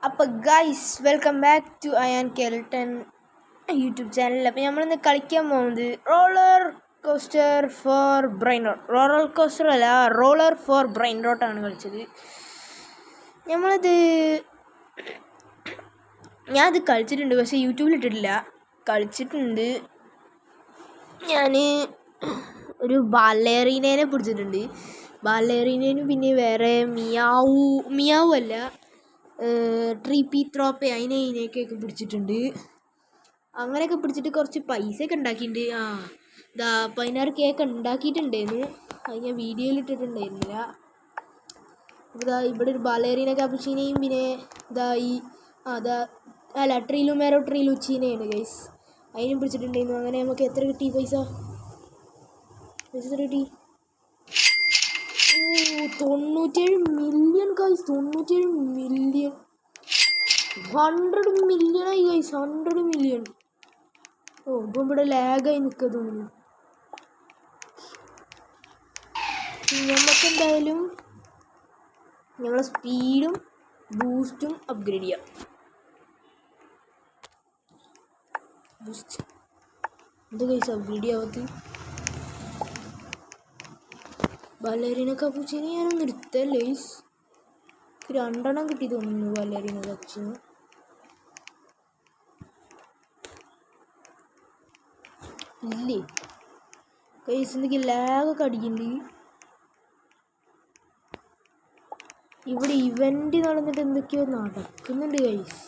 അപ്പോൾ guys welcome back to Ayan Kelton YouTube channel. അപ്പോൾ നമ്മളിന്ന് കളിക്കാൻ പോകുന്നത് roller coaster for brain rot. Roller coaster അല്ല, റോളർ ഫോർ ബ്രെയിൻ റോട്ടാണ് കളിച്ചത്. ഞാനത് കളിച്ചിട്ടുണ്ട്, പക്ഷേ യൂട്യൂബിൽ ഇട്ടിട്ടില്ല. കളിച്ചിട്ടുണ്ട്. ഞാൻ ഒരു ബാലേറീനേനെ പിടിച്ചിട്ടുണ്ട്. ബാലേറീനേനും പിന്നെ വേറെ മിയാവു അല്ല, ട്രീപ്പി ത്രോപ്പെ അതിനെയൊക്കെ പിടിച്ചിട്ടുണ്ട്. അങ്ങനെയൊക്കെ പിടിച്ചിട്ട് കുറച്ച് പൈസയൊക്കെ ഉണ്ടാക്കിയിട്ടുണ്ട്. ഇതാ 16K ഉണ്ടാക്കിയിട്ടുണ്ടായിരുന്നു. അത് ഞാൻ വീഡിയോയിൽ ഇട്ടിട്ടുണ്ടായിരുന്നില്ല. ഇതാ ഇവിടെ ഒരു ബാലേറീന കാപ്പുച്ചീനയും പിന്നെ ട്രീലുച്ചീനയാണ് ഗൈസ്. അതിനും പിടിച്ചിട്ടുണ്ടായിരുന്നു. അങ്ങനെ നമുക്ക് എത്ര കിട്ടി? പൈസ എത്ര കിട്ടി? 97 മില്യൺ ഗൈസ്. 97 മില്യൺ. 100 മില്യണായി ഗൈസ്. 100 മില്യൺ. ഇപ്പം ഇവിടെ ലാഗായി നിൽക്കുക തോന്നുന്നു. നമുക്കെന്തായാലും ഞങ്ങളെ സ്പീഡും ബൂസ്റ്റും അപ്ഗ്രേഡ് ചെയ്യാം. എന്താ ഗൈസ് അപ്ഗ്രേഡ് ചെയ്യാവത്ത്? ബാലേറീന കാപ്പുച്ചീനെ ഞാനൊന്ന് എടുത്തല്ലേ ഗൈസ്. 2 കിട്ടി തോന്നുന്നു ബാലേറീന കാപ്പുച്ചീന. ഇല്ലേ ഗൈസ്, എന്തൊക്കെയാ ലാഗൊക്കെ അടിക്കുന്നുണ്ട്. ഇവിടെ ഇവന്റ് നടന്നിട്ട് എന്തൊക്കെയോ നടക്കുന്നുണ്ട് ഗൈസ്.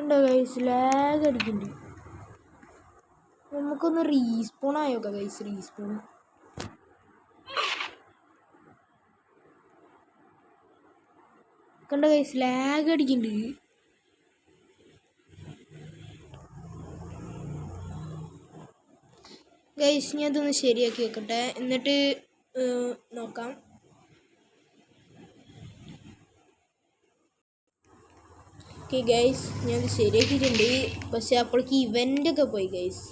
ഉണ്ടോ ഗൈസ്? ലാഗ് അടിക്കുന്നുണ്ട്. നമുക്കൊന്ന് റീസ്പോൺ ആയോക്കാം ഗൈസ്. റീസ്പോൺ കണ്ട ഗൈസ്, ലാഗ് അടിക്കുന്നുണ്ട്. ഗൈസ് ഞാൻ ഇതൊന്ന് ശരിയാക്കി വെക്കട്ടെ, എന്നിട്ട് നോക്കാം. ഓക്കെ ഗൈസ്, ഞാനത് ശരിയാക്കിയിട്ടുണ്ട്. പക്ഷെ അപ്പോഴേക്ക് ഇവൻ്റൊക്കെ പോയി ഗൈസ്.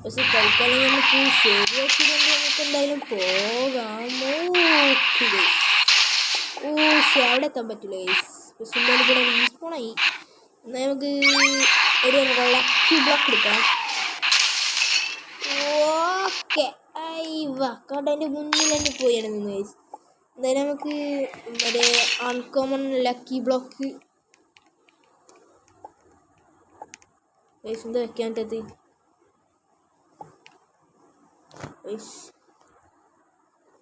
പക്ഷെ തൽക്കാലം നമുക്ക് ശരിയാക്കിയിട്ടുണ്ട്. നമുക്ക് എന്തായാലും പോകാമോ? അവിടെ എത്താൻ പറ്റില്ല ഗൈസ്. പക്ഷെ എന്തായാലും ഇവിടെ റീസ്പോണായി. എന്നാൽ നമുക്ക് ഒരു ലക്കി ബ്ലോക്ക് എടുക്കാം. ഓക്കെ കണ്ട എൻ്റെ മുന്നിൽ തന്നെ പോയാണ് നിന്ന് ഗൈസ്. എന്തായാലും നമുക്ക് മറ്റേ അൺകോമൺ ലക്കി ബ്ലോക്ക് ഗൈസ് എന്താ വെക്കാൻ പറ്റത്ത്?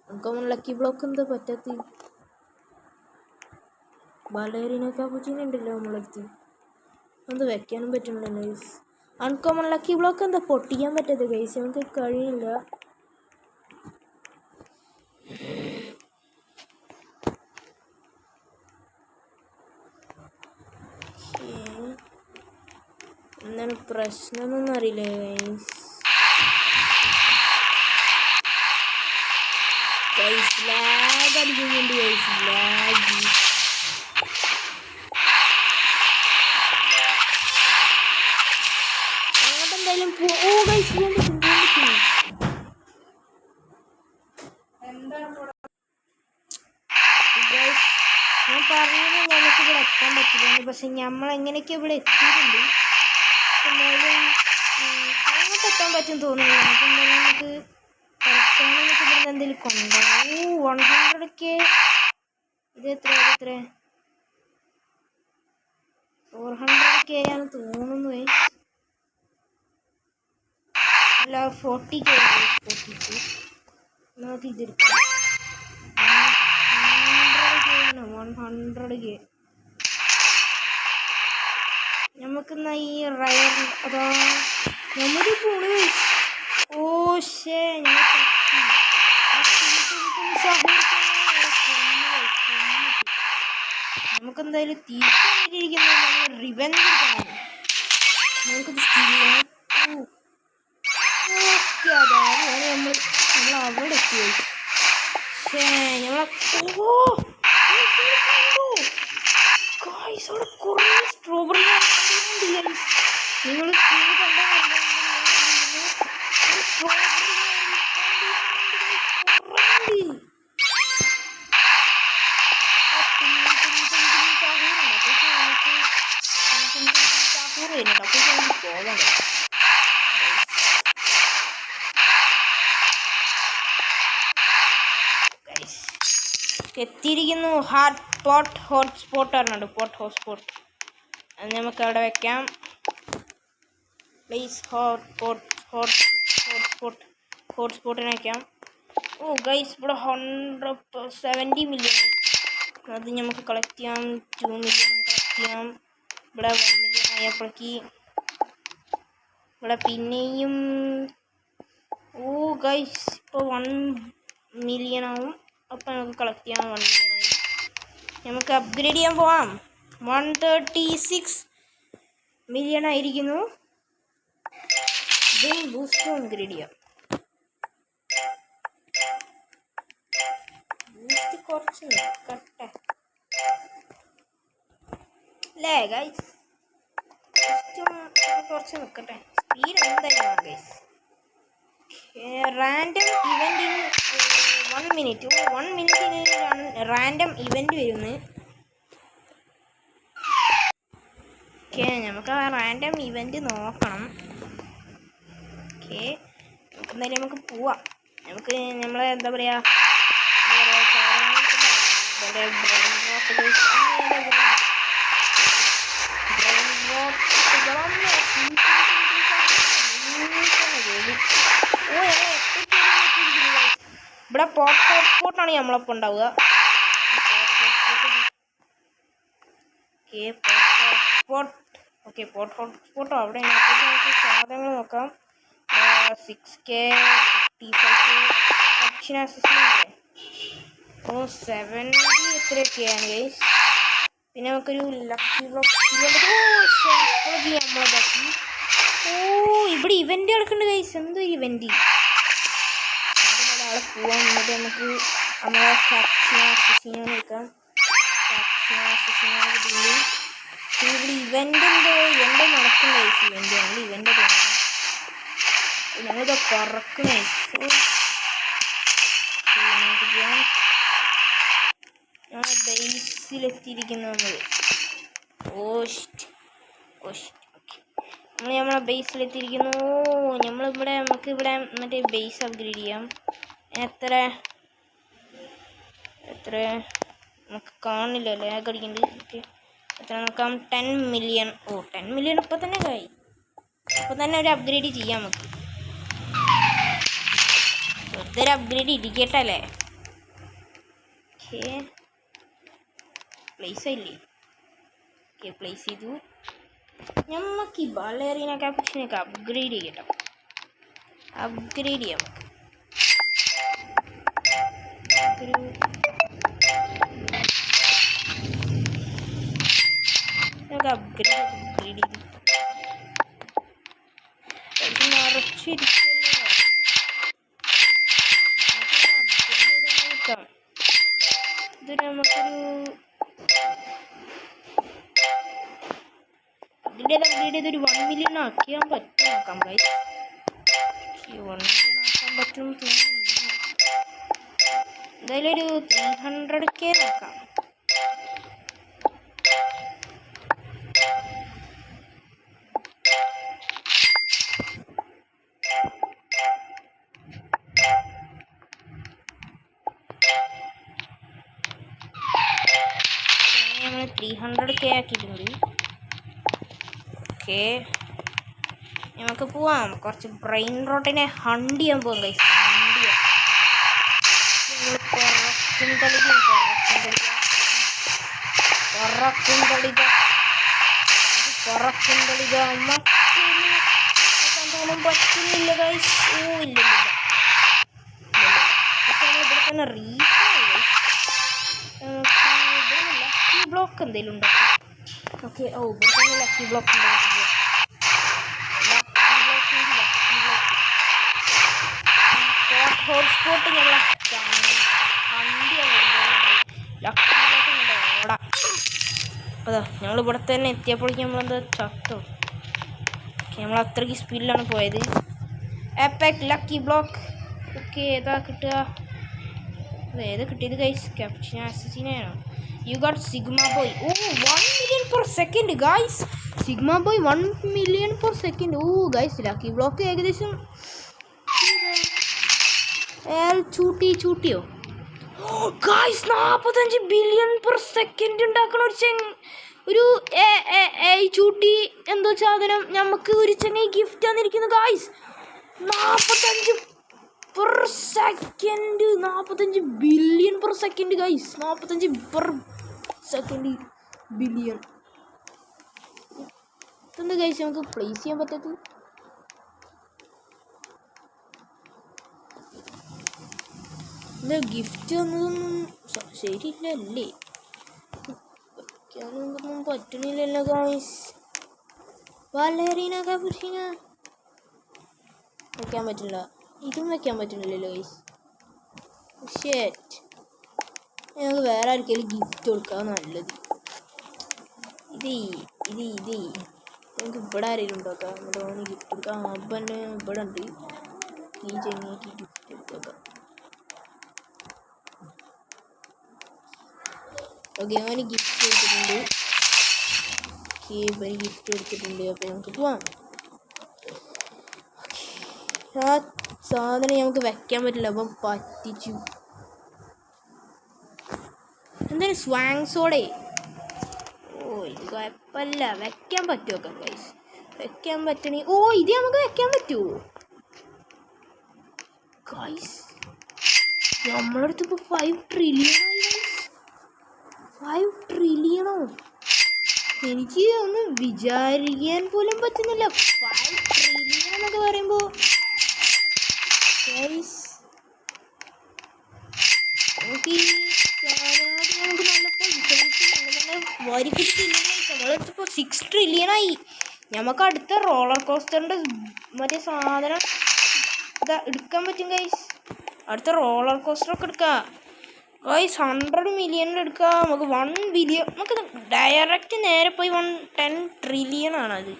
അൺകോമൺ ലക്കി ബ്ലോക്ക് എന്താ പറ്റത്ത്? ബാലേറീന കാപ്പുച്ചീന ഉണ്ടല്ലോ നമ്മളടുത്ത്. എന്താ വെക്കാനും പറ്റുന്നില്ല ഗൈസ്. അൺകോമൺ ലക്കി ബ്ലോക്ക് എന്താ പൊട്ടിക്കാൻ പറ്റത് ഗൈസ്? നമുക്ക് കഴിയില്ല. എന്താണ് പ്രശ്നം എന്നൊന്നും അറിയില്ല ഗൈസ്. ലാഗ് അടിക്കുന്നുണ്ട് ഗൈസ്. ലാഗ് അങ്ങോട്ട് എന്തായാലും ഗൈസ് പോകാൻ പറ്റും. ഞാൻ പറഞ്ഞത് ഞങ്ങൾക്ക് ഇവിടെ എത്താൻ പറ്റില്ല. പക്ഷെ നമ്മൾ എങ്ങനെയൊക്കെ ഇവിടെ എത്തിയിട്ടുണ്ട്. എന്തായാലും അങ്ങോട്ട് എത്താൻ പറ്റും തോന്നുന്നില്ല. നമുക്ക് എന്തായാലും നമുക്ക് ഇവിടെ എന്തെങ്കിലും കൊണ്ടുപോകും. 100K. ഇത് എത്ര 400K ആണ് തോന്നുന്നു. അല്ല 40K. 40K നമുക്ക് ഇതെടുക്കാം. 100K നമുക്കെന്നാ ഈ റയർ അതാ നമ്മൾ പോണു. നമുക്കെന്തായാലും തിരിച്ചിരിക്കുന്നത് റിവെഞ്ച് എടുക്കണം. നമുക്കത് അതാണ് നമ്മൾ അവിടെ എത്തി. അവിടെ കുറേ സ്ട്രോബെറി നിങ്ങൾ സ്ട്രോബെറി വരുന്നുണ്ട്. അപ്പോൾ പോകണ്ട എത്തിയിരിക്കുന്നു. ഹോട്ട്സ്പോട്ട് പറഞ്ഞിട്ടുണ്ട്. ഹോട്ട്സ്പോട്ട് അത് നമുക്ക് അവിടെ വെക്കാം. പ്ലീസ് ഹോട്ട്സ്പോട്ടിനെ വെക്കാം. ഓ ഗൈസ് ഇവിടെ 170 മില്യൺ ആയി. അത് നമുക്ക് കളക്ട് ചെയ്യാം. 2 മില്യൺ കളക്ട് ചെയ്യാം. ഇവിടെ 1 മില്യൺ ആയപ്പോഴേക്ക് ഇവിടെ പിന്നെയും ഗൈസ് ഇപ്പോൾ 1 മില്യൺ ആവും. അപ്പോൾ നമുക്ക് കളക്ട് ചെയ്യാം. 1 മില്യൺ ആയി. നമുക്ക് അപ്ഗ്രേഡ് ചെയ്യാൻ പോവാം. 136 മില്യൺ ആയിരിക്കുന്നു. ഇതിന് ബൂസ്റ്റ് അപ്ഗ്രേഡ് ചെയ്യാം. ബൂസ്റ്റ് കുറച്ച് നിൽക്കട്ടെ അല്ലേ ഗൈസ്? കുറച്ച് നിൽക്കട്ടെ. സ്പീഡ് എന്തായാലും ഗൈസ്. റാൻഡം ഇവൻറ്റിന് 1 മിനിറ്റ് 1 മിനിറ്റിന് റാൻഡം ഇവൻറ്റ് വരുന്നു. ഓക്കെ നമുക്ക് ആ റാൻഡം ഇവൻറ്റ് നോക്കണം. ഓക്കെ എന്തായാലും നമുക്ക് പോവാം. നമുക്ക് നമ്മളെ എന്താ പറയുക ഇവിടെ ഹോട്ട്സ്പോട്ടാണ് നമ്മളപ്പോൾ ഉണ്ടാവുക. ഹോട്ട്സ്പോട്ടോ അവിടെ നമുക്ക് സാധനങ്ങൾ നോക്കാം. 6K 55K option assistant 70 എത്രയൊക്കെയാണ് guys. പിന്നെ നമുക്കൊരു ലക്കി ബ്ലോക്ക് നമ്മളതാക്കി. ഇവിടെ ഇവന്റ് നടക്കുന്നുണ്ട് ഗൈസ്. എന്തോ ഒരു ഇവന്റ് ഒരാളെ പോവാൻ എന്നിട്ട് നമുക്ക് നമ്മളെ ക്യാപ്ഷൻ എടുക്കാം. ഇവിടെ ഇവന്റ് എന്തോ നടക്കുന്ന ഗൈസ്. ഇവന്റ് തോന്നുന്നു. ഞങ്ങളിത് പറക്കണേ. ബേസിലെത്തിയിരിക്കുന്നു നമ്മൾ. നമ്മളെ ബേസിലെത്തിയിരിക്കുന്നു. നമുക്കിവിടെ മറ്റേ ബേസ് അപ്ഗ്രേഡ് ചെയ്യാം. എത്ര നമുക്ക് കാണില്ല. ലാഗ് അടിക്കുന്നുണ്ട്. ഓക്കെ എത്ര നോക്കാം. 10 മില്യൺ. 10 മില്യൺ ഇപ്പം തന്നെ കഴിയും. ഇപ്പം തന്നെ ഒരു അപ്ഗ്രേഡ് ചെയ്യാം നമുക്ക്. വെറുതെ ഒരു അപ്ഗ്രേഡ് ഇരിക്കട്ടെ അല്ലേ? ഓക്കെ പ്ലേസ് ആയില്ലേ? ഓക്കെ പ്ലേസ് ചെയ്തു. നമുക്ക് ഈ ബാലേറിന ക്യാപ്ഷനൊക്കെ അപ്ഗ്രേഡ് ചെയ്യട്ടോ. അപ്ഗ്രേഡ് ചെയ്യാം നമുക്ക്. അപ്ഗ്രേഡ് ചെയ്തു നിറച്ചിരിക്കുമല്ലോ. ഇത് നമുക്കൊരു അപ്ഗ്രേഡ് ചെയ്തൊരു 1 മില്യൺ ആക്കിയാൻ പറ്റും. നോക്കാം ഗൈസ്. 1 മില്യൺ ആക്കാൻ പറ്റും തോന്നുന്നില്ല. എന്തായാലും ഒരു 300K നോക്കാം. നമ്മൾ 300K ആക്കിയിട്ടുണ്ട്. ഓക്കെ നമുക്ക് പോവാം. കുറച്ച് ബ്രെയിൻ റോട്ടിനെ ഹണ്ട് ചെയ്യാൻ പോകാം ഗൈസ്. ഹണ്ട് ചെയ്യാം. പറ്റുന്നില്ല ഗൈസ്. ഇല്ല പക്ഷെ ഇവിടെ തന്നെ ലക്കി ബ്ലോക്ക് എന്തെങ്കിലും ഉണ്ടോ? ഓക്കെ ഇവിടെ തന്നെ ലക്കി ബ്ലോക്ക് ഉണ്ട്. ഹോട്ട്സ്പോട്ട് ഞങ്ങളെ ലക്കി ബ്ലോക്ക് ഓടാം. അതാ ഞങ്ങളിവിടെ തന്നെ എത്തിയപ്പോഴേക്കും നമ്മളെന്താ ചത്തോ. ഓക്കെ നമ്മൾ അത്രയ്ക്ക് സ്പീഡിലാണ് പോയത്. എപ്പക് ലക്കി ബ്ലോക്ക്. ഓക്കെ ഏതാ കിട്ടുക? ഏതാ കിട്ടിയത് ഗൈസ്? ക്യാപ്ഷൻ അസസിനാണോ? You got Sigma Boy. Oh, 1 million per second, guys. Sigma Boy 1 million per second. Oh, guys, lucky block ഏകദേശം ചൂട്ടിയോ. ഗായ്സ് 45 ബില്യൺ പെർ സെക്കൻഡ് ഉണ്ടാക്കണ ഒരു ചൂട്ടി എന്തോ സാധനം നമുക്ക് ഒരു ചെങ്ങായി ഗിഫ്റ്റ് തന്നിരിക്കുന്നു guys. 45 per second, 45 billion per second guys. 45 per second billion. ഇതെന്താ ഗായ്സ് നമുക്ക് പ്ലേസ് ചെയ്യാൻ പറ്റാത്തത്? എന്താ ഗിഫ്റ്റ് ഒന്നും ശരിയില്ലല്ലേ? വയ്ക്കാനൊന്നും പറ്റണില്ലല്ലോ ഗായ്സ്. വാലേറീന കാപ്പുച്ചിന വയ്ക്കാൻ പറ്റില്ല. ഇതും വയ്ക്കാൻ പറ്റുന്നില്ലല്ലോ ഗൈസ്. ഷേറ്റ്, ഞങ്ങൾക്ക് വേറെ ആർക്കെങ്കിലും ഗിഫ്റ്റ് കൊടുക്കാൻ നല്ലത്. ഇത് ഞങ്ങൾക്ക് ഇവിടെ ആരെങ്കിലും ഉണ്ടാക്കാം. നമ്മുടെ ഓന് ഗിഫ്റ്റ് കൊടുക്കാം. അപ്പന് ഇവിടെ ഉണ്ട്. ഈ ചെങ്ങിക്ക് ഗിഫ്റ്റ് കൊടുക്കാം. ഓക്കെ, അവന് ഗിഫ്റ്റ് കൊടുത്തിട്ടുണ്ട്. ഇവന് ഗിഫ്റ്റ് കൊടുത്തിട്ടുണ്ട്. അപ്പോൾ നമുക്ക് പോവാം. ആ സാധനം നമുക്ക് വെക്കാൻ പറ്റില്ല. അപ്പം പറ്റിച്ചു. എന്തായാലും സ്വാങ്സോടെ. ഓ, ഇത് കുഴപ്പമില്ല. വെക്കാൻ പറ്റുമോ ഗൈസ്? വെക്കാൻ പറ്റണേ. ഓ, ഇത് നമുക്ക് വെക്കാൻ പറ്റുമോ ഗൈസ്? നമ്മുടെ അടുത്ത് ഇപ്പോൾ 5 ട്രില്യണായി ഗൈസ്. 5 ട്രില്യണോ? എനിക്ക് ഒന്ന് വിചാരിക്കാൻ പോലും പറ്റുന്നില്ല. 5 ട്രില്യൺ എന്നൊക്കെ പറയുമ്പോൾ നമുക്ക് ഈ സാധനങ്ങളൊക്കെ നമുക്ക് നല്ല പൈസ നല്ല വരിക്കിട്ട് തിന്നുന്ന നമ്മളെടുത്തിപ്പോൾ 6 ട്രില്യണായി. നമുക്ക് അടുത്ത റോളർ കോസ്റ്ററിൻ്റെ മറ്റേ സാധനം ഇതാ എടുക്കാൻ പറ്റും ഗൈസ്. അടുത്ത റോളർ കോസ്റ്ററൊക്കെ എടുക്കാം ഗൈസ്. 100 മില്യണിൽ എടുക്കാം. നമുക്ക് 1 ബില്യൺ. നമുക്ക് ഡയറക്റ്റ് നേരെ പോയി 10 ട്രില്യൺ ആണത്.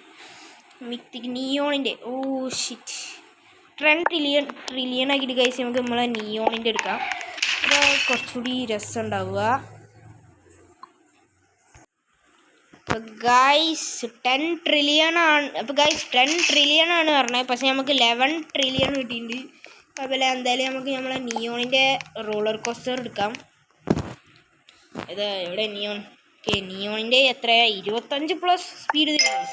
മിത്തിക്ക് നിയോണിൻ്റെ. ഓ ഷിറ്റ്, 10 ട്രില്യൺ ആക്കിയിട്ട് ഗൈസ് നമുക്ക് നമ്മളെ നിയോണിൻ്റെ എടുക്കാം. അത് കുറച്ചുകൂടി രസം ഉണ്ടാവുക. അപ്പോൾ ഗൈസ് 10 ട്രില്യൺ ആണ്. അപ്പോൾ ഗൈസ് 10 ട്രില്യൺ ആണ് പറഞ്ഞത്. പക്ഷേ നമുക്ക് 11 ട്രില്യൺ കിട്ടിയിട്ടുണ്ട്. അതുപോലെ എന്തായാലും നമുക്ക് നമ്മളെ നിയോണിൻ്റെ റോളർ കോസ്റ്റർ എടുക്കാം. ഇത് എവിടെ നിയോൺ? ഓക്കെ, നിയോണിൻ്റെ എത്രയാണ്? 25+ സ്പീഡ് തരും.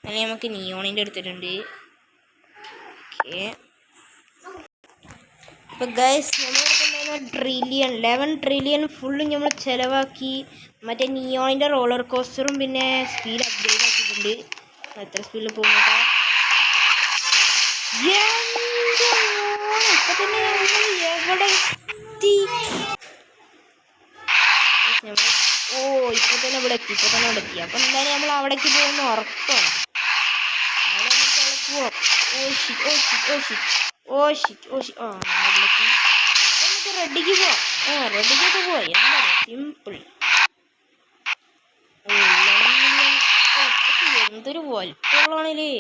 അല്ലെങ്കിൽ നമുക്ക് നിയോണിൻ്റെ എടുത്തിട്ടുണ്ട്. ഓക്കെ, അപ്പോൾ ഗൈസ് നമ്മളെടുക്കുന്ന ട്രില്യൺ 11 ട്രില്യൺ ഫുള്ളും നമ്മൾ ചിലവാക്കി. മറ്റേ നിയോണിൻ്റെ റോളർ കോസ്റ്ററും പിന്നെ സ്പീഡ് അപ്ഗ്രേഡ് ആക്കിയിട്ടുണ്ട്. എത്ര സ്പീഡിൽ പോകുന്നത്? ഇപ്പൊ തന്നെ എവിടെ എത്തി? ഓ, ഇപ്പൊ തന്നെ ഇവിടെ എത്തി. അപ്പൊ എന്തായാലും നമ്മൾ അവിടേക്ക് പോകുന്ന ഉറപ്പാണ്. നമ്മളിവിടെത്തി. നമുക്ക് റെഡിക്ക് പോവാം. റെഡിക്കൊക്കെ പോവാം. എന്താ സിമ്പിൾ. എന്തൊരു വലുപ്പമുള്ളതാണല്ലേ.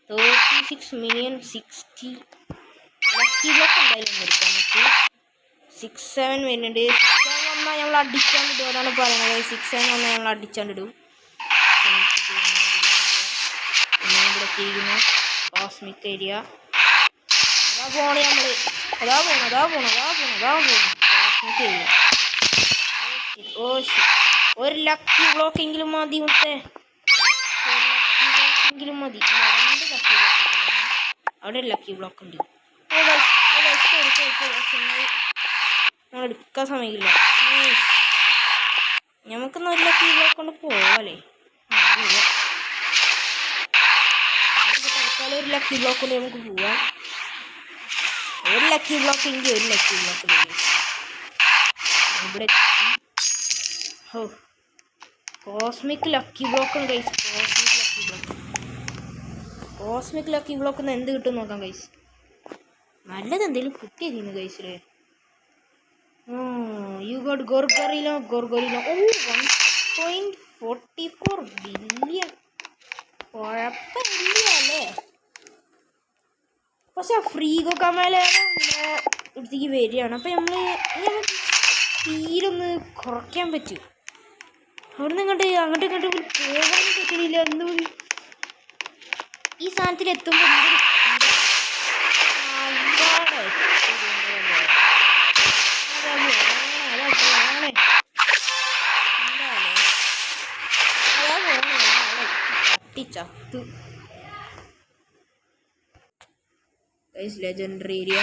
36 മില്യൺ 60 ലക്കി ബ്ലോക്ക് എന്തായാലും എടുക്കാം. നമുക്ക് 6-7 വരുന്നുണ്ട്. 6-7 വന്നാൽ നമ്മൾ അടിച്ചാണ്ടിടും. അതാണ് പറയുന്നത്. 6-7 വന്നാൽ ഞങ്ങൾ അടിച്ചാണ്ടിടും. പിന്നെ ഇവിടെ ചെയ്യുന്നു കോസ്മിക് ഏരിയ. അതാ പോണേ നമ്മൾ. അതാ പോണു കോസ്മിക് ഏരിയ. ഓ ഷിറ്റ്, ഒരു ലക്കി ബ്ലോക്ക് എങ്കിലും മതി. മുത്തേ, എങ്കിലും മതി. 2 ലക്കി ബ്ലോക്ക്. അവിടെ ഒരു ലക്കി ബ്ലോക്ക് ഉണ്ട്. നമ്മൾ എടുക്കാൻ സമയമില്ല. നമുക്കൊന്ന് ഒരു ലക്കി ബ്ലോക്ക് കൊണ്ട് പോവാല്ലേ? ഒരു ലക്കി ബ്ലോക്ക് കൊണ്ട് നമുക്ക് പോവാം. ഒരു ലക്കി ബ്ലോക്ക് എങ്കിൽ ഒരു ലക്കി ബ്ലോക്ക് ഇവിടെ. ഓ, കോസ്മിക് ലക്കി ബ്ലോക്ക് ഉണ്ട് ഗൈസ്. കോസ്മിക് ലക്കി ബ്ലോക്ക് എന്ത് കിട്ടും നോക്കാം ഗൈസ്. നല്ലത് എന്തെങ്കിലും കിട്ടിയിരുന്നു ഗൈസിലെ. യു ഗോട്ട് ഗോർഗോറിലോ. ഓ, 1.44 ബില്യൺ. കുഴപ്പമില്ല അല്ലേ? പക്ഷെ ഫ്രീഗോ കമല അടുത്തേക്ക് വരികയാണ്. അപ്പം സ്പീഡൊന്ന് കുറയ്ക്കാൻ പറ്റും. അവിടെ നിന്ന് അങ്ങോട്ടും പോകാൻ പറ്റണില്ല. എന്ത് ഈ സാധനത്തിൽ എത്തുമ്പോൾ ചത്തു. ലെജൻഡറി ഏരിയ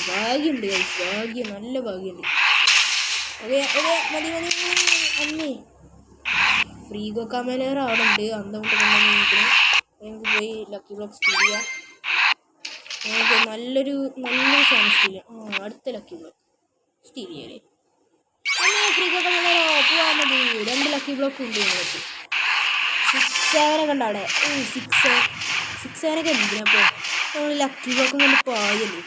ഭാഗ്യമുണ്ട് ഗൈസ്, ഭാഗ്യം, നല്ല ഭാഗ്യമുണ്ട്. മതി അന്നേ ഫ്രീഗോ കമലേർ അവിടെ ഉണ്ട്. അന്തമുട്ട് കൊണ്ടുവന്നിട്ട് ഞങ്ങൾക്ക് പോയി ലക്കി ബ്ലോക്ക് സ്റ്റീൽ ചെയ്യാം. ഞങ്ങൾക്ക് നല്ലൊരു ചാൻസ് സ്റ്റീൽ ചെയ്യാം. അടുത്ത ലക്കി ബ്ലോക്ക് സ്റ്റീൽ ചെയ്യല്ലേ. ഫ്രീഗോ കമലേറോ പോവാൻ മതി. 2 ലക്കി ബ്ലോക്ക് ഉണ്ട് ഞങ്ങൾക്ക്. 6-7 കണ്ട അവിടെ 6-7 എന്തിനാ നമ്മൾ ലക്കി ബ്ലോക്കും കൊണ്ട് പോയല്ലേ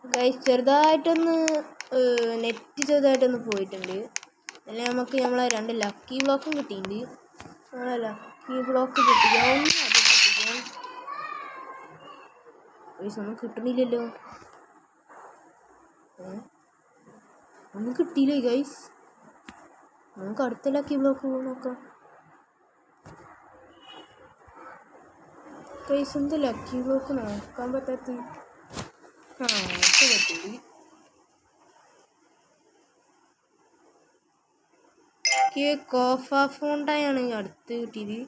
ഗൈസ്. ചെറുതായിട്ടൊന്ന് നെറ്റ് ചെറുതായിട്ടൊന്ന് പോയിട്ടുണ്ട്. അല്ലെ നമുക്ക് നമ്മളെ 2 ലക്കി ബ്ലോക്കും കിട്ടിയിട്ടുണ്ട്. നമ്മളെ ലക്കി ബ്ലോക്ക് പൊട്ടിക്കാം. ഗൈസ് ഒന്നും കിട്ടണില്ലല്ലോ. ഒന്നും കിട്ടിയില്ലേ ഗൈസ്. നമുക്ക് അടുത്ത ലക്കി ബ്ലോക്ക് നോക്കാം ഗൈസ്. എന്ത് ലക്കി ബ്ലോക്ക് നോക്കാൻ പറ്റാത്ത പറ്റി. കോഫ ഫോണ്ടായാണ് അടുത്ത് കിട്ടിയത്.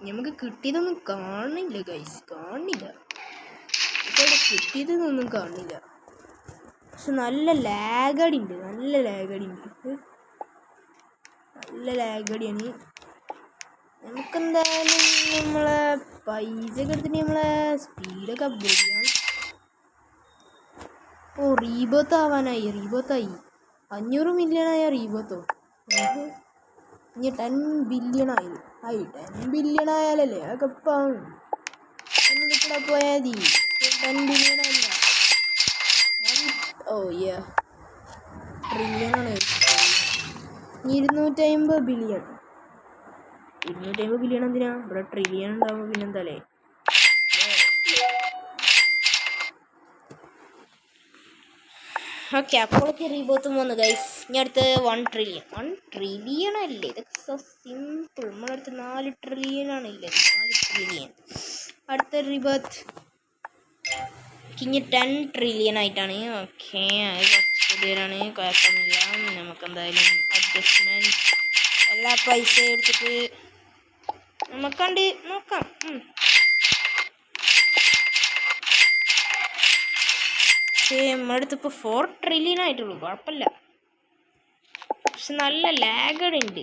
നമുക്ക് കിട്ടിയതൊന്നും കാണില്ല ഗൈസ്, കാണില്ല. ഇവിടെ കിട്ടിയതൊന്നും കാണില്ല. പക്ഷെ നല്ല ലാഗടി ഉണ്ട്, നല്ല ലാഗടിയാണ്. നമുക്കെന്തായാലും നമ്മളെ പൈസ ഒക്കെ എടുത്തിട്ട് നമ്മളെ സ്പീഡൊക്കെ അപ്ഗ്രേഡ് ചെയ്യാം. റീബോത്താവാനായി. 500 മില്യണായ റീബോത്തോ. ഇനി 10 ബില്യൺ ആയി. 10 ബില്യൺ ആയാലല്ലേ അതൊക്കെ ഇപ്പം ഇവിടെ പോയാൽ മതി. 10 ബില്യൺ അല്ല, ട്രില്യണാണ്. 250 ബില്യൺ. 250 ബില്യൺ എന്തിനാ? ഇവിടെ ട്രില്യൺ ഉണ്ടാവുമ്പോൾ പിന്നെന്താല്ലേ. ഓക്കെ, അപ്പോഴൊക്കെ റീബോത്തും വന്നു ഗൈസ്. ഇനി അടുത്ത് 1 ട്രില്യൺ അല്ലേ. ഇതൊക്കെ സോ സിമ്പിൾ. നമ്മളടുത്ത് 4 ട്രില്യണാണ് ഇല്ലത്. 4 ട്രില്യൺ. അടുത്ത റീബോത്ത് ഇനി 10 ട്രില്യൺ ആയിട്ടാണ്. ഓക്കെ, അത് കുറച്ച് പുതിയതാണ്, കുഴപ്പമൊന്നുമില്ല. നമുക്കെന്തായാലും അഡ്ജസ്റ്റ്മെൻറ്റ് എല്ലാ പൈസ എടുത്തിട്ട് നമുക്കണ്ട് നോക്കാം. നമ്മുടെ അടുത്ത് ഇപ്പോൾ 4 ട്രില്യൺ ആയിട്ടുള്ളൂ, കുഴപ്പമില്ല. പക്ഷെ നല്ല ലാഗഡ് ഉണ്ട്.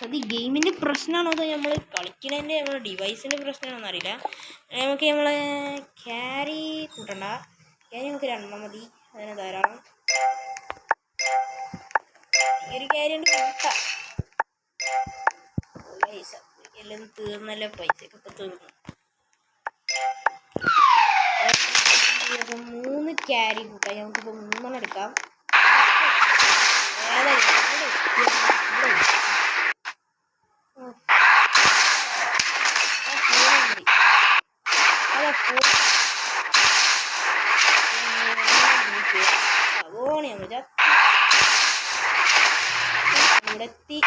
അത് ഈ ഗെയിമിൻ്റെ പ്രശ്നമാണോ അതോ നമ്മൾ കളിക്കുന്നതിൻ്റെ നമ്മുടെ ഡിവൈസിൻ്റെ പ്രശ്നമാണോന്ന് അറിയില്ല. നമുക്ക് നമ്മളെ ക്യാരി കൂട്ടണ്ട. ക്യാരി നമുക്ക് 2 മതി, അതിന് ധാരാളം. ഈ ഒരു ക്യാരി ഉണ്ട് കൂട്ടാം. പൈസ എല്ലാം തീർന്നല്ലോ, പൈസയൊക്കെ ഇപ്പം തീർന്നു. 3 ക്യാരി കൂട്ടാം. നമുക്കിപ്പോൾ 3 എടുക്കാം. ഇവിടെത്തി.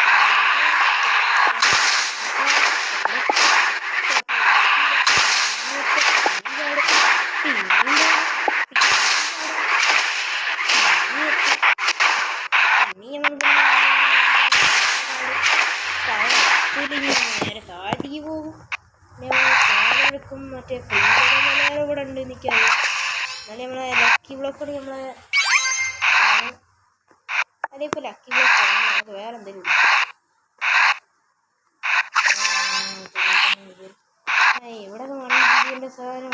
നേരെ താഴേക്ക് പോകും. എടുക്കും. മറ്റേ ഫ്രീ ഇവിടെ ഉണ്ട് എനിക്കറിയാം. എന്നാലും നമ്മളെ ലക്കി ബ്ലോക്കോട് നമ്മളെ അതിപ്പോൾ ലക്കി ബ്ലോക്ക് നമുക്ക് വേറെ എന്തെങ്കിലും ഇവിടെ ഇതിൻ്റെ സാധനം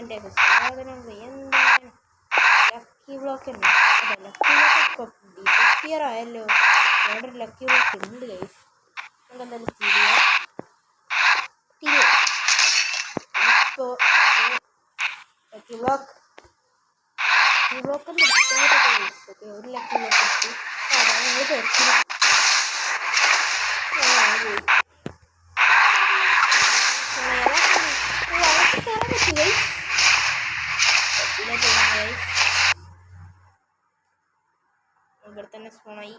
എൻ്റെ സാധനം എന്താണ് ലക്കി ബ്ലോക്ക് ഉണ്ട്. ലക്കി ബ്ലോക്ക് ഡിസപ്പിയർ ആയല്ലോ. വേറെ ഒരു ലക്കി ബ്ലോക്ക് ഉണ്ട് ഗൈസ്. നമുക്കെന്തായാലും ഇപ്പോൾ ലക്കി ബ്ലോക്ക് ലക്കി ബ്ലോക്ക് എടുത്തോട്ടെ. ഒരു ലക്കി ബ്ലോക്ക് എടുത്തു. അതാണ് ഞങ്ങൾ തുറക്കുന്നത്. ഇവിടെ തന്നെ സ്പോണായി.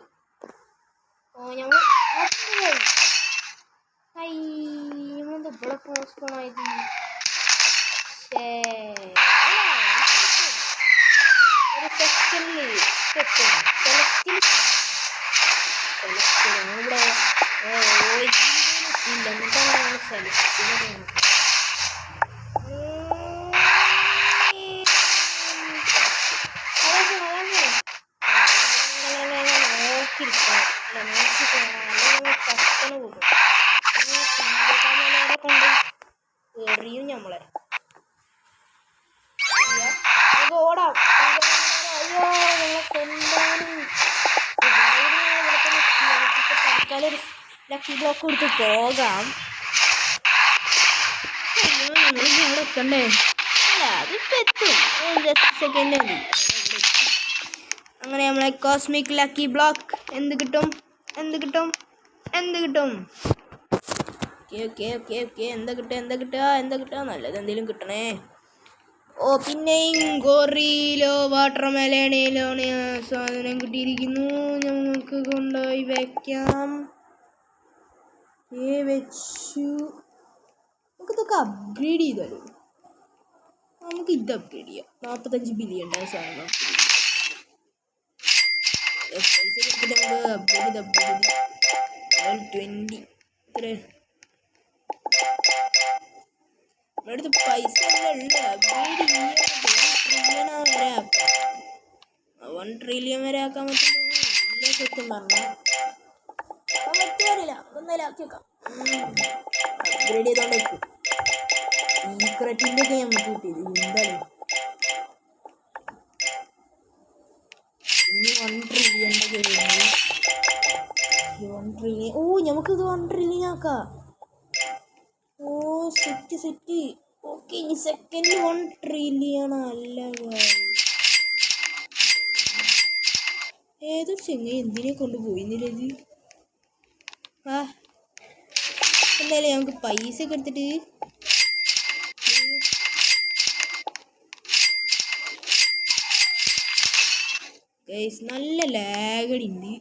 ഞമ്മളെന്താ ഇവിടെ സ്പോണായത്? ഒരു സെക്കൻഡിൽ ഇവിടെ ഇല്ല. എന്നിട്ടാണ് സെലക്ട് കൊണ്ട് എറിയും നമ്മളെ. ഓടാം. അയ്യോ നമ്മളെ കൊണ്ടാനും തൽക്കാലം ഒരു ലക്കി ബ്ലോക്ക് കൊടുത്ത് പോകാം. അയ്യോ നമ്മൾ ഇവിടെ എത്തണ്ടേ? അല്ല അതിപ്പോൾ എത്തും. ജസ്റ്റ് സെക്കൻഡ് മതി. അങ്ങനെ നമ്മളെ കോസ്മിക് ലക്കി ബ്ലോക്ക് എന്ത് കിട്ടും? ഓക്കെ എന്താ കിട്ടുക? നല്ലത് എന്തെങ്കിലും കിട്ടണേ. ഓ പിന്നെയും ഗോറിയിലോ വാട്ടർ മെലണിയിലോ സാധനം കിട്ടിയിരിക്കുന്നു. നമുക്ക് കൊണ്ടുപോയി വെക്കാം. വെച്ചു. നമുക്കിതൊക്കെ അപ്ഗ്രേഡ് ചെയ്താലോ? നമുക്ക് ഇത് അപ്ഗ്രേഡ് ചെയ്യാം. 45 ബില്യൺ സാധനം പൈസ കൊടുത്തിട്ട് നമുക്ക് അപ്ഗ്രേഡ് 20 ഇത്ര നമ്മുടെ അടുത്ത് പൈസ അപ്ഗ്രേഡ് ചെയ്യാൻ 1 ട്രില്യൺ വരെ ആക്കാൻ പറ്റുന്ന വലിയ സത്യം പറഞ്ഞാൽ പറ്റുമറിയില്ല. ഒന്നേലും ആക്കി വെക്കാം. അപ്ഗ്രേഡ് ചെയ്തോണ്ട് വെക്കും. സീക്രറ്റിൻ്റെ ഒക്കെ നമുക്ക് കിട്ടിയത് എന്താണ്? ഇനി 1 ട്രില്യൻ്റെ കഴിഞ്ഞു. 1 ട്രില്യൺ. ഓ നമുക്കിത് 1 ട്രില്യൺ ആക്കാം. ഓ സെറ്റ്. ഓക്കെ ഇനി സെക്കൻഡ് 1 ട്രില്യൺ അല്ല. ഏതോ ചെങ്ങ എന്തിനെ കൊണ്ടുപോയിന്നില്ലത്. എന്തായാലും നമുക്ക് പൈസ ഒക്കെ എടുത്തിട്ട് നല്ല ലാഗടിണ്ട്.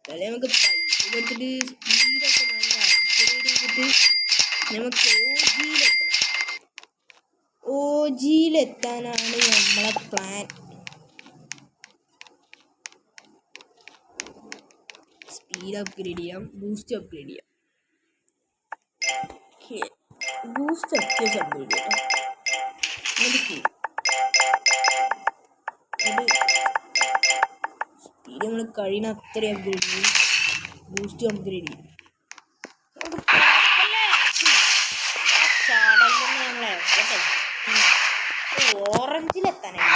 അതായത് നമുക്ക് പൈസ കൊടുത്തിട്ട് സ്പീഡൊക്കെ നല്ല അപ്ഗ്രേഡ് ചെയ്തിട്ട് നമുക്ക് ഓജിയിലെത്താനാണ് നമ്മളെ പ്ലാൻ. സ്പീഡ് അപ്ഗ്രേഡ് ചെയ്യാം. ബൂസ്റ്റ് അപ്ഗ്രേഡ് ചെയ്യാം. ബൂസ്റ്റ് അത്യാവശ്യം അപ്ഗ്രേഡ് ചെയ്യാം. സ്പീഡ് നമ്മൾ കഴിയുന്ന അത്രയും അപ്ഗ്രേഡ് ചെയ്യും. ബൂസ്റ്റ് അപ്ഗ്രേഡ് ചെയ്യും. ഓറഞ്ചിലെത്താനായി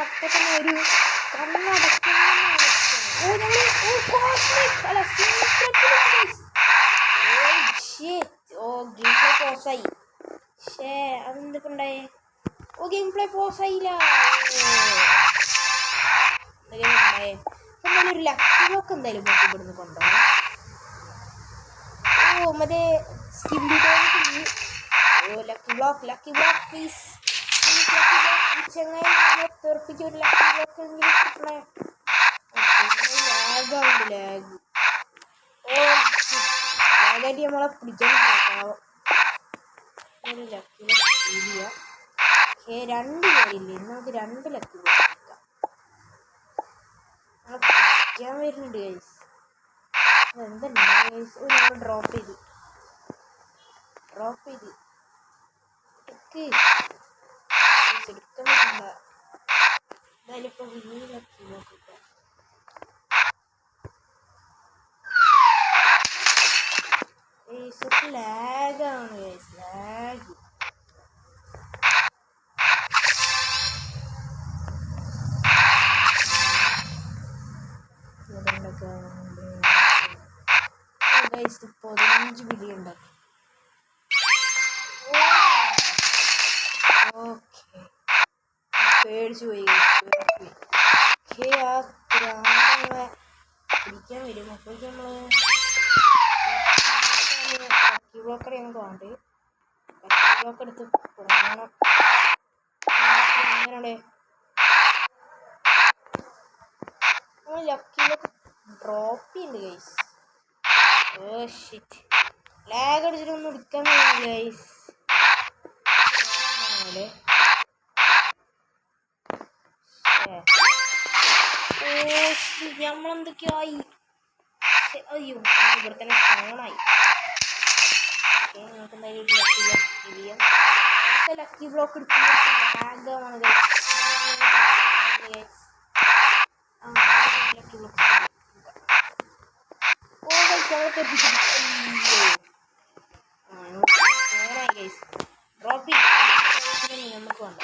അപ്പൊ തന്നെ ഒരു കണ്ണടക്കുന്ന പോസായി. അതെന്തൊക്കെ ഉണ്ടായേ? ഗെയിം പ്ലേ പോസായില്ല. എന്തായാലും ഒരു ലക്കി ബ്ലോക്ക് എന്തായാലും നമുക്ക് ഇവിടുന്ന് കൊണ്ടുപോകാം. മറ്റേ സ്കിബിഡി ലക്കി ബ്ലോക്ക് പ്ലീസ്. ചെങ്ങായി തെറിപ്പിച്ച് ഒരു ലക്കി ബ്ലോക്ക് എങ്കിലും കിട്ടണേ. ലാഗായിട്ട് നമ്മളെ പിടിച്ചോണ്ട് പോകാം. ഒരു ലക്കി ബ്ലോക്ക് ഇല്ല. 2 പേരില്ലേ? നമുക്ക് 2 ലക്കി ബ്ലോക്ക് എടുക്കാം. പിടിക്കാൻ വരുന്നുണ്ട് ഗൈസ്. എന്തുണ്ട് ഗൈസ്? നമ്മൾ ഡ്രോപ്പ് ചെയ്ത് എടുക്കാൻ പറ്റില്ല. എന്തായാലും ഇപ്പൊ വീലൊക്കെ നോക്കിട്ട ലാഗാണ് ഗൈസ്. ലാഗ് ഗൈസ് 15 ബില്യൺ ഉണ്ടാക്കി. പേടിച്ചു പോയി ആ നമ്മളെ പിടിക്കാൻ വരും. അപ്പോഴേക്കും നമ്മള് ലക്കി ബ്ലോക്കറെ നമുക്ക് വേണ്ടത്. ലക്കി ബ്ലോക്ക് എടുത്ത് പോകണം. അങ്ങനെ ലക്കി ബ്ലോക്ക് ഡ്രോപ്പ് ചെയ്യുന്നുണ്ട് ഗൈസ്. ഓ ഷിറ്റ്, ലാഗ് അടിച്ചിട്ടൊന്നും എടുക്കാൻ പറ്റില്ല ഗൈസ്. നമ്മളെന്തൊക്കെയായി? അയ്യോ, ഇവിടെ തന്നെ ഫോണായി. നമുക്ക് എന്തായാലും ലക്കി ബ്ലോക്ക് ചെയ്യാം. ലക്കി ബ്ലോക്ക് എടുക്കുന്നത് ലാഗാണ് ലക്കി ബ്ലോക്ക്. ഡ്രോപ്പ് നമുക്ക് വേണ്ട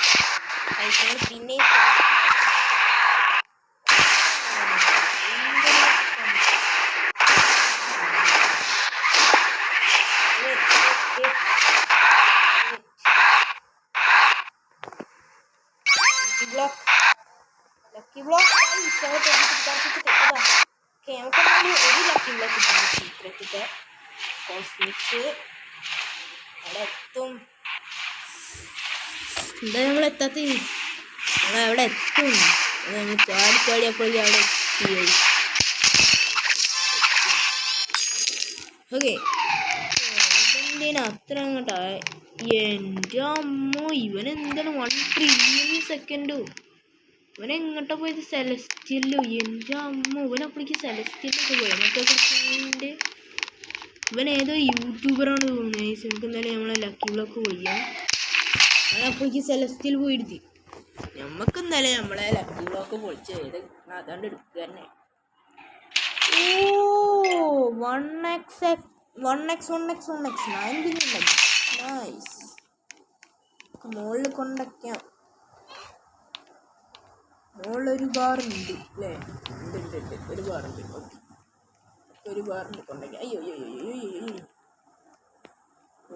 പൈസകൾ പിന്നെ ലക്കി ബ്ലോക്ക് നമുക്കെന്തായാലും ഒരു ലക്കി ബ്ലോക്ക് സീക്രട്ടിന്റെ കോസ്മിക് അവിടെ എത്തും. എന്താ നമ്മളെത്താത്ത? നമ്മളവിടെ എത്തും. നമ്മൾ ചാടിയപ്പോഴേക്കും അവിടെ എത്തി. ഓക്കെ, ഇതെന്തിനാ അത്ര അങ്ങോട്ടാ? എൻ്റെ അമ്മോ, ഇവനെന്താണ് 1 ട്രില്യൺ സെക്കൻഡോ? ഇവനെങ്ങോട്ടാ പോയത്? സെലസ്റ്റിയല്ലോ. എൻ്റെ അമ്മ, ഇവനപ്പോഴേക്ക് സെലസ്റ്റിയലൊക്കെ പോയി. എന്നിട്ട് ഇവൻ ഏതോ യൂട്യൂബറാണ് തോന്നുന്നത്. നമുക്ക് എന്തായാലും നമ്മളെ ലക്കി ബ്ലോക്ക് പോയാം. അവനപ്പോഴേക്ക് സെലസ്റ്റിയൽ പോയിരുത്തി. നമുക്ക് എന്തായാലും നമ്മളെ ലക്കി ബ്ലോക്ക് പൊളിച്ച് അതാണ്ട് എടുക്കുക തന്നെ. ഓ 1x 9 പിന്നെ നൈസ്. മുകളിൽ കൊണ്ടൊക്കെയാം. മുകളിലൊരു ബാറുണ്ട് അല്ലേ? ഉണ്ട്, ഒരു ബാറുണ്ട്. ഓക്കെ, ഒരു ബാറിൽ കൊണ്ടുവയ്ക്കാം. അയ്യോ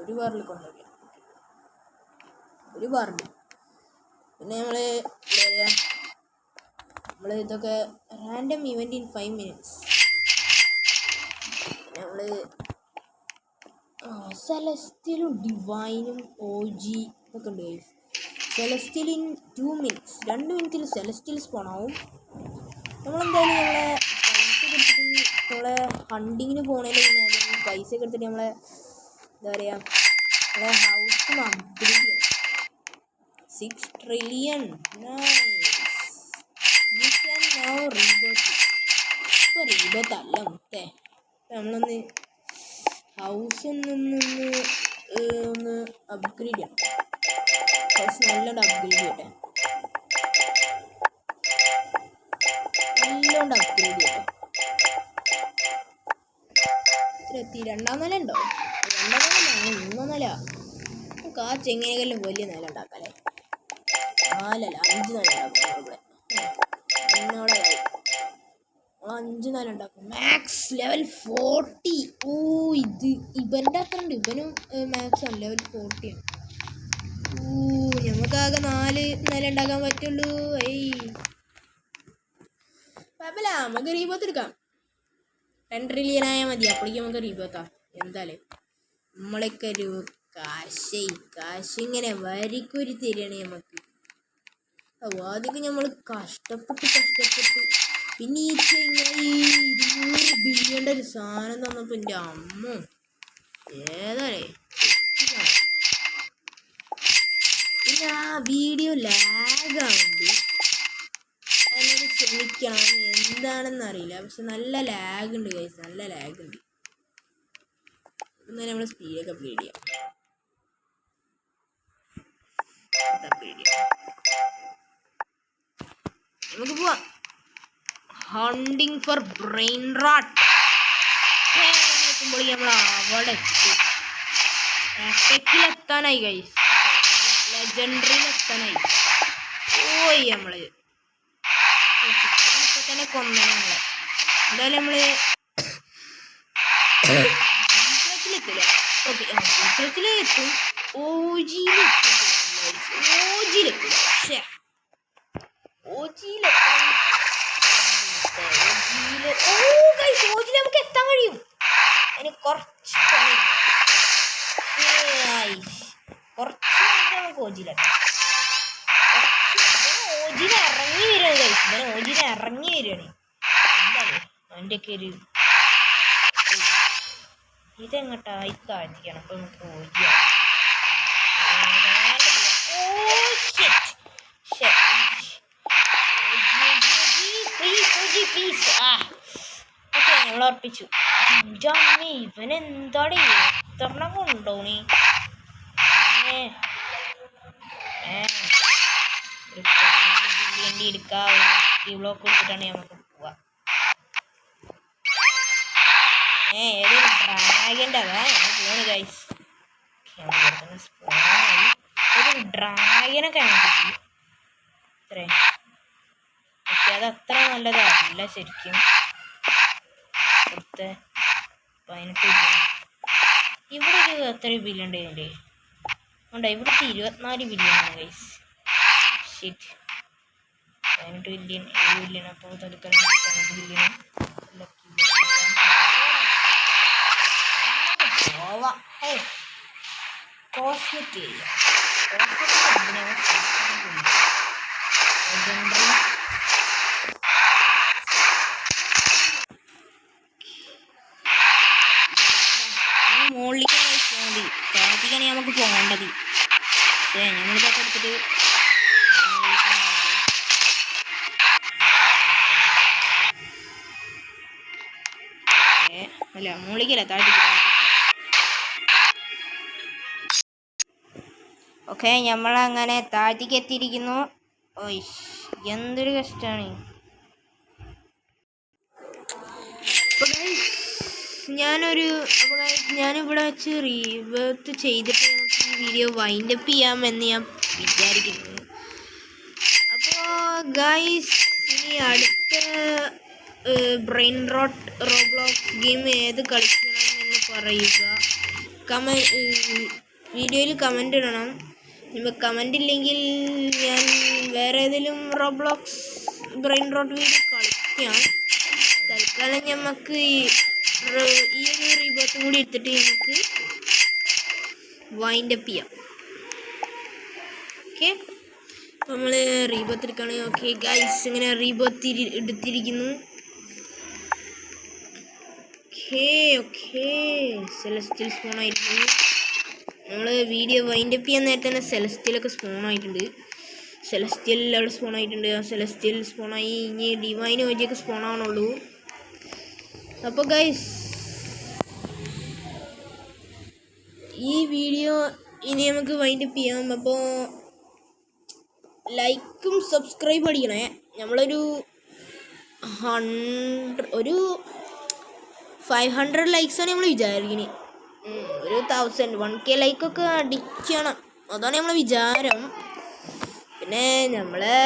ഒരു ബാറിൽ കൊണ്ടുവയ്ക്കാം. ഒരു ബാറുണ്ട്. പിന്നെ നമ്മൾ എന്താ പറയുക, നമ്മൾ ഇതൊക്കെ റാൻഡം ഇവൻ്റ് ഇൻ 5 minutes. നമ്മൾ സെലസ്റ്റിയലും ഡിവൈനും OG ഒക്കെ ഉണ്ട്. സെലസ്റ്റിയൽ ഇൻ 2 minutes, 2 മിനിറ്റിൽ സെലസ്റ്റിയൽ സ്പോൺ ആവും. നമ്മളെന്തായാലും നമ്മളെ പൈസ കൊടുത്തിട്ട് നമ്മളെ ഹണ്ടിങ്ങിന് പോകണേൽ പിന്നെ പൈസ ഒക്കെ എടുത്തിട്ട് നമ്മളെ എന്താ പറയുക, നമ്മളെ ഹൗസ് അപ്ഗ്രേഡ് ചെയ്യണം. 6 trillion you can now rebirth. ഇപ്പോൾ റീബർത്ത് അല്ല മുത്തേ, നമ്മളൊന്ന് ഹൗസ് ഒന്ന് അപ്ഗ്രേഡ് ചെയ്യണം. ഹൗസ് നല്ലോണം അപ്ഗ്രേഡ് ചെയ്യട്ടെ, നല്ലോണം അപ്ഗ്രേഡ് ചെയ്യട്ടെ. എത്തി 2ാം നില ഉണ്ടോ? 2ാം നില 3ാം നില. നമുക്ക് ആ ചെങ്ങനെയെല്ലാം വലിയ നില ഉണ്ടാക്കാല്ലേ. 4 നില 5 നില ഉണ്ടാക്കും. ഇവിടെ ഇന്നോടെ 5 നില ഉണ്ടാക്കും. Max level 40. ഓ, ഇവൻ്റെ അത്ര ഉണ്ട്. ഇവനും മാക്സ് ആണ്, ലെവൽ 40 ആണ്. നമുക്കാകെ 4 നില ഉണ്ടാക്കാൻ പറ്റുള്ളൂ. കുഴപ്പമില്ല, നമുക്ക് റീബർത്ത് എടുക്കാം. 10 ട്രില്യൺ ആയാൽ മതി. അപ്പോഴേക്കും നമുക്ക് റീബർത്താം. എന്തായാലും നമ്മളൊക്കെ ഒരു കാശ് ഇങ്ങനെ വരിക്കൊരു തരികയാണ് നമുക്ക്. ആദ്യമൊക്കെ നമ്മൾ കഷ്ടപ്പെട്ട് പിന്നെ ഈ 200 ബില്യൻ്റെ ഒരു സാധനം തന്നപ്പോൾ എൻ്റെ അമ്മ ഏതാലേ. പിന്നെ ആ വീഡിയോ ലാഗാവുണ്ട്, അതിനോട് ക്ഷമിക്കണം. എന്താണെന്ന് അറിയില്ല, പക്ഷെ നല്ല ലാഗ് ഉണ്ട് ഗൈസ്, നല്ല ലാഗ് ഉണ്ട്. എന്നാലും നമ്മൾ സ്പീഡൊക്കെ അപ്ഗ്രേഡ് ചെയ്യാം. നമുക്ക് പോവാം. ഹണ്ടിങ് ഫോർ ബ്രെയിൻ റാട്ട് എത്തുമ്പോൾ നമ്മൾ അവിടെ എത്തും. എപ്പിക്കിലെത്താനായി ഗൈസ്, ലെജൻഡറിയിലെത്താനായി. പോയി നമ്മള് ഇപ്പൊ തന്നെ കൊന്നേ നമ്മളെ. എന്തായാലും നമ്മള് സീക്രറ്റിലെത്തില്ല. ഓക്കെ, സീക്രറ്റിലെത്തും. ഓജിയിലെത്തില്ല. പക്ഷേ ഓജിയിൽ നമുക്ക് എത്താൻ കഴിയും. അതിന് കുറച്ച് പണി, കുറച്ച് നമുക്ക് ഓജിയിലെത്താം. ഓജിനെ ഇറങ്ങി വരികയാണ് കഴിച്ചു. ഓജിനെ ഇറങ്ങി വരികയാണ്. എന്താണ് അവൻ്റെ ഒക്കെ ഒരു ഇതെങ്ങട്ടാ ഈ താഴ്ത്തിക്കണം. അപ്പൊ നമുക്ക് ഓജിയാണ്. നമ്മൾ ഉറപ്പിച്ചു. ഇവനെന്താണ് എത്രണ്ണം കൊണ്ടോ നീ? എടുക്കാം. ബ്ലോക്ക് കൊടുത്തിട്ടാണ് നമുക്ക് പോവാ. ഏതൊരു ഡ്രാഗൻ്റെ അതാ ഞങ്ങൾ പോണ് ഗൈസ്. ഒരു ഡ്രാഗനൊക്കെ ഞങ്ങൾക്ക് കിട്ടി. അത്രേ പക്ഷെ അത് അത്ര നല്ലതല്ല ശരിക്കും. ഇവിടുത്തെ 18 ബില്യൺ, ഇവിടെ ഒരു എത്ര ബില്യൺ ഉണ്ട്? ഉണ്ടോ? ഇവിടുത്തെ 24 ബില്യണാണ് ഗൈസ്. ഷിറ്റ്. 18 billion, 7 billion. അപ്പോൾ തൽക്കാലം 15 ബില്യൺ. Cosmetic area. മുകളിലേക്കാണ് പോകേണ്ടത്. താഴത്തേക്കാണ് നമുക്ക് പോകേണ്ടത്. പക്ഷേ ഞങ്ങളിതൊക്കെ എടുത്തിട്ട് അല്ല മുകളിലേക്കല്ല, താഴത്തേക്ക്. ഓക്കെ, നമ്മളങ്ങനെ താഴത്തേക്ക് എത്തിയിരിക്കുന്നു. ഓയ് എന്തൊരു കഷ്ടമാണ്. ഞാനിവിടെ വെച്ച് റീബർത്ത് ചെയ്തിട്ട് നമുക്ക് ഈ വീഡിയോ വൈൻഡപ്പ് ചെയ്യാമെന്ന് ഞാൻ വിചാരിക്കുന്നു. അപ്പോൾ ഗൈസ്, ഇനി അടുത്ത ബ്രെയിൻ റോട്ട് റോബ്ലോക്സ് ഗെയിം ഏത് കളിക്കണം എന്ന് പറയുക. വീഡിയോയിൽ കമൻ്റ് ഇടണം. ഇപ്പോൾ കമൻ്റ് ഇല്ലെങ്കിൽ ഞാൻ വേറെ ഏതെങ്കിലും റോബ്ലോക്സ് ബ്രെയിൻ റോട്ട് വീഡിയോ കളിക്കാം. തൽക്കാലം നമുക്ക് ഈ ഒരു റീബർത്തും കൂടി എടുത്തിട്ട് നമുക്ക് വൈൻഡപ്പ് ചെയ്യാം. ഓക്കെ, നമ്മൾ റീബർത്ത് എടുക്കുകയാണ്. ഓക്കെ ഗൈസ്, ഇങ്ങനെ റീബർത്ത് എടുത്തിരിക്കുന്നു. ഓക്കെ സെലസ്റ്റിയൽ സ്പോൺ ആയിരിക്കുന്നു. നമ്മൾ വീഡിയോ വൈൻഡപ്പ് ചെയ്യാൻ നേരത്തെ തന്നെ സെലസ്റ്റിയലൊക്കെ സ്പോൺ ആയിട്ടുണ്ട്. സെലസ്റ്റിയൽ അവിടെ സ്പോൺ ആയിട്ടുണ്ട്. ആ സെലസ്റ്റിയൽ സ്പോണായി. ഇനി ഡിവൈൻ ഓജിയൊക്കെ സ്പോൺ ആവണുള്ളൂ. അപ്പോൾ ഗൈസ്, ഈ വീഡിയോ ഇനി നമുക്ക് വൈൻഡപ്പ് ചെയ്യാം. അപ്പോൾ ലൈക്കും സബ്സ്ക്രൈബ് അടിക്കണേ. നമ്മളൊരു 500 ലൈക്സാണ് നമ്മൾ വിചാരിക്കുന്നത്. ഒരു 1K ലൈക്കൊക്കെ അടിക്കണം, അതാണ് നമ്മളെ വിചാരം. പിന്നെ നമ്മളെ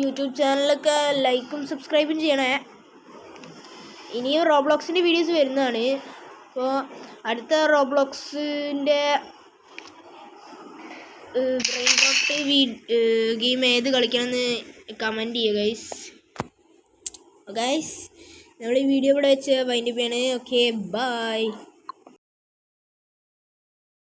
യൂട്യൂബ് ചാനലൊക്കെ ലൈക്കും സബ്സ്ക്രൈബും ചെയ്യണേ. ഇനിയും റോബ്ലോക്സിൻ്റെ വീഡിയോസ് വരുന്നതാണ്. അപ്പോൾ അടുത്ത റോബ്ലോക്സിൻ്റെ ബ്രെയിൻ റോട്ട് ഗെയിം ഏത് കളിക്കണമെന്ന് കമൻറ്റ് ചെയ്യുക ഗൈസ്. നമ്മൾ ഈ വീഡിയോ ഇവിടെ വെച്ച് വൈൻഡപ്പ് ചെയ്യണേ. Okay, by.